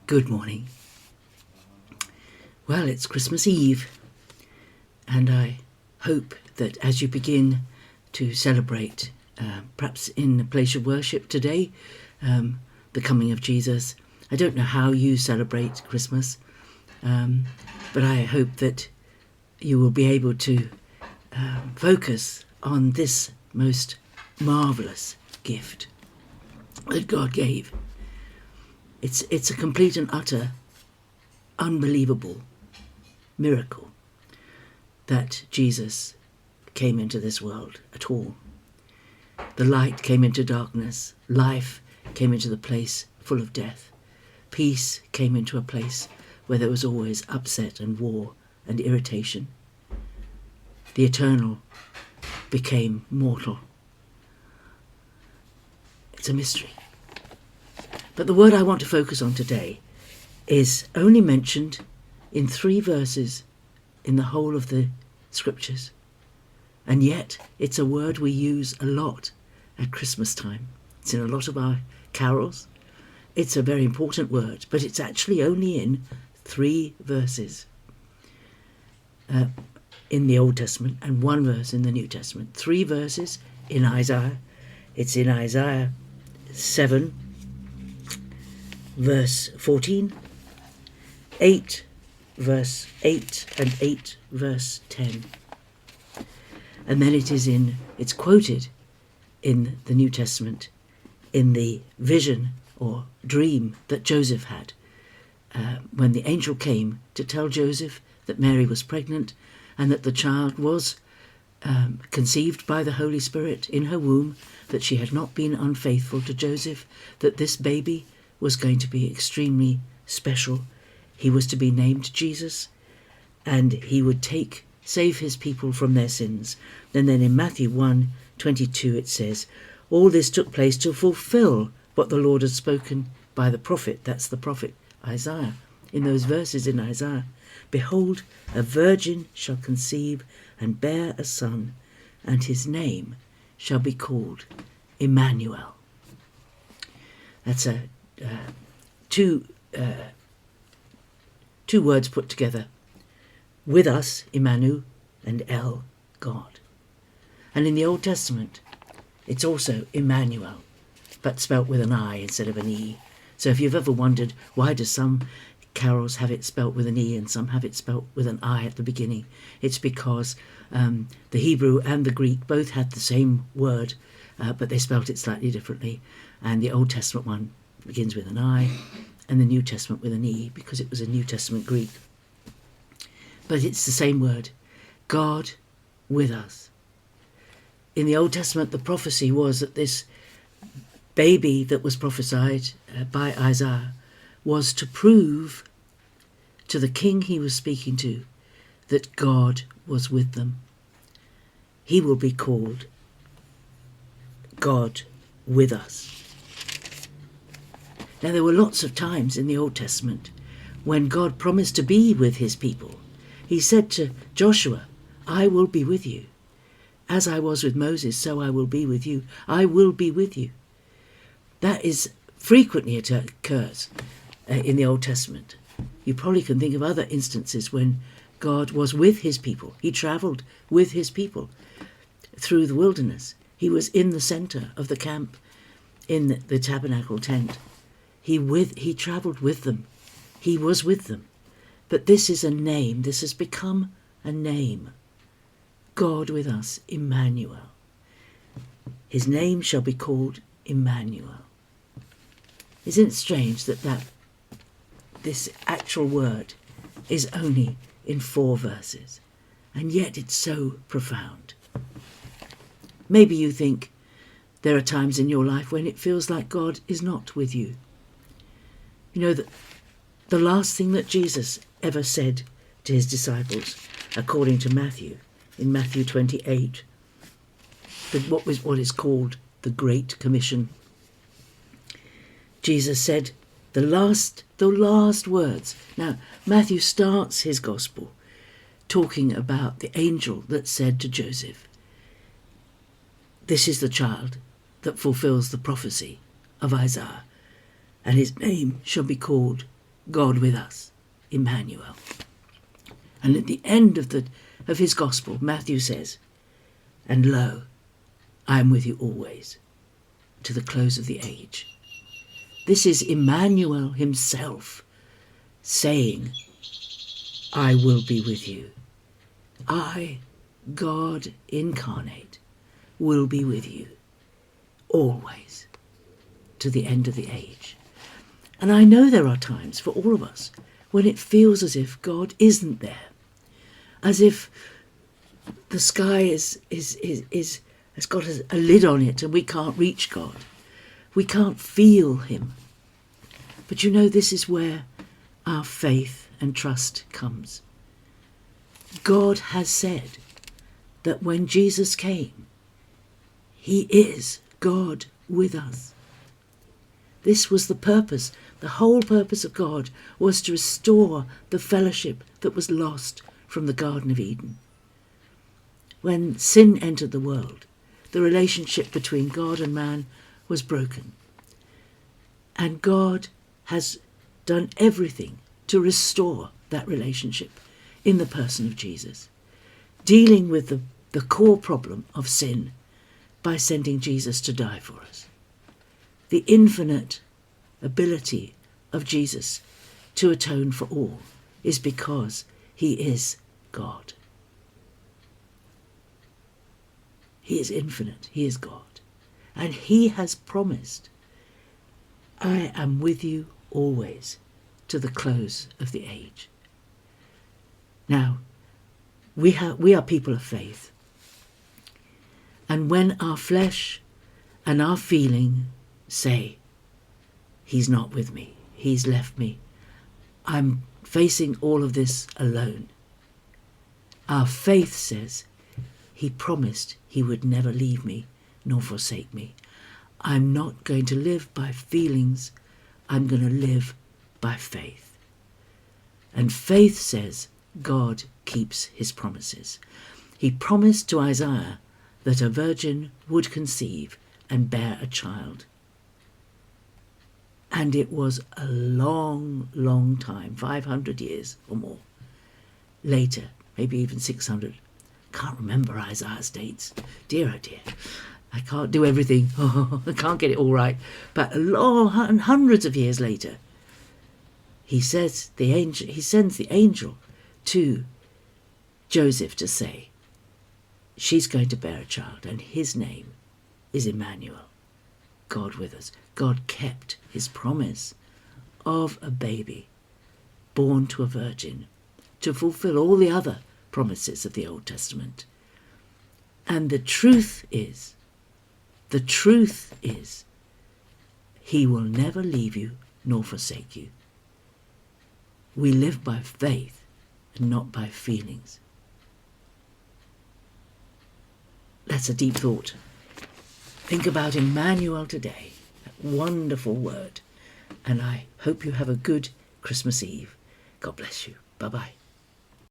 Good morning. Well, it's Christmas Eve, and I hope that as you begin to celebrate, perhaps in a place of worship today, the coming of Jesus. I don't know how you celebrate Christmas, but I hope that you will be able to focus on this most marvellous gift that God gave. It's a complete and utter, unbelievable miracle that Jesus came into this world at all. The light came into darkness, life came into the place full of death, peace came into a place where there was always upset and war and irritation. The eternal became mortal. It's a mystery. But the word I want to focus on today is only mentioned in 3 verses in the whole of the scriptures. And yet it's a word we use a lot at Christmas time. It's in a lot of our carols. It's a very important word, but it's actually only in 3 verses in the Old Testament and 1 verse in the New Testament. 3 verses in Isaiah. It's in Isaiah 7 verse 14, 8 verse 8 and 8 verse 10. And then it's quoted in the New Testament in the vision or dream that Joseph had when the angel came to tell Joseph that Mary was pregnant and that the child was conceived by the Holy Spirit in her womb, that she had not been unfaithful to Joseph, that this baby was going to be extremely special. He was to be named Jesus, and he would save his people from their sins. And then in Matthew 1:22 it says, all this took place to fulfill what the Lord had spoken by the prophet. That's the prophet Isaiah. In those verses in Isaiah, behold, a virgin shall conceive and bear a son, and his name shall be called Emmanuel. That's two words put together. With us, Emmanuel, and El, God. And in the Old Testament, it's also Emmanuel, but spelt with an I instead of an E. So if you've ever wondered why do some carols have it spelt with an E and some have it spelt with an I at the beginning, it's because the Hebrew and the Greek both had the same word, but they spelt it slightly differently. And the Old Testament one begins with an I, and the New Testament with an E, because it was a New Testament Greek. But it's the same word, God with us. In the Old Testament, the prophecy was that this baby that was prophesied by Isaiah was to prove to the king he was speaking to that God was with them. He will be called God with us. Now, there were lots of times in the Old Testament when God promised to be with his people. He said to Joshua, I will be with you. As I was with Moses, so I will be with you. I will be with you. That is frequently it occurs in the Old Testament. You probably can think of other instances when God was with his people. He travelled with his people through the wilderness. He was in the centre of the camp in the tabernacle tent. He travelled with them. He was with them. But this is a name. This has become a name. God with us, Emmanuel. His name shall be called Emmanuel. Isn't it strange that this actual word is only in 4 verses, and yet it's so profound? Maybe you think there are times in your life when it feels like God is not with you. You know that the last thing that Jesus ever said to his disciples, according to Matthew, in Matthew 28, what is called the Great Commission, Jesus said the last words. Now, Matthew starts his gospel talking about the angel that said to Joseph, this is the child that fulfills the prophecy of Isaiah, and his name shall be called God with us, Emmanuel. And at the end of his gospel, Matthew says, and lo, I am with you always, to the close of the age. This is Emmanuel himself saying, I will be with you. I, God incarnate, will be with you always, to the end of the age. And I know there are times for all of us when it feels as if God isn't there, as if the sky has got a lid on it and we can't reach God. We can't feel him. But you know, this is where our faith and trust comes. God has said that when Jesus came, he is God with us. This was the purpose. The whole purpose of God was to restore the fellowship that was lost from the Garden of Eden. When sin entered the world, the relationship between God and man was broken. And God has done everything to restore that relationship in the person of Jesus, dealing with the core problem of sin by sending Jesus to die for us. The infinite ability of Jesus to atone for all is because he is God. He is infinite, he is God. And he has promised, I am with you always, to the close of the age. Now, we are people of faith. And when our flesh and our feeling say, he's not with me, he's left me, I'm facing all of this alone, our faith says, he promised he would never leave me nor forsake me. I'm not going to live by feelings, I'm going to live by faith. And faith says God keeps his promises. He promised to Isaiah that a virgin would conceive and bear a child. And it was a long, long time, 500 years or more later, maybe even 600. Can't remember Isaiah's dates. Dear, oh dear. I can't do everything. I can't get it all right. But hundreds of years later, he sends the angel to Joseph to say, she's going to bear a child, and his name is Emmanuel, God with us. God kept his promise of a baby born to a virgin to fulfill all the other promises of the Old Testament. And the truth is, he will never leave you nor forsake you. We live by faith and not by feelings. That's a deep thought. Think about Emmanuel today, that wonderful word. And I hope you have a good Christmas Eve. God bless you. Bye-bye.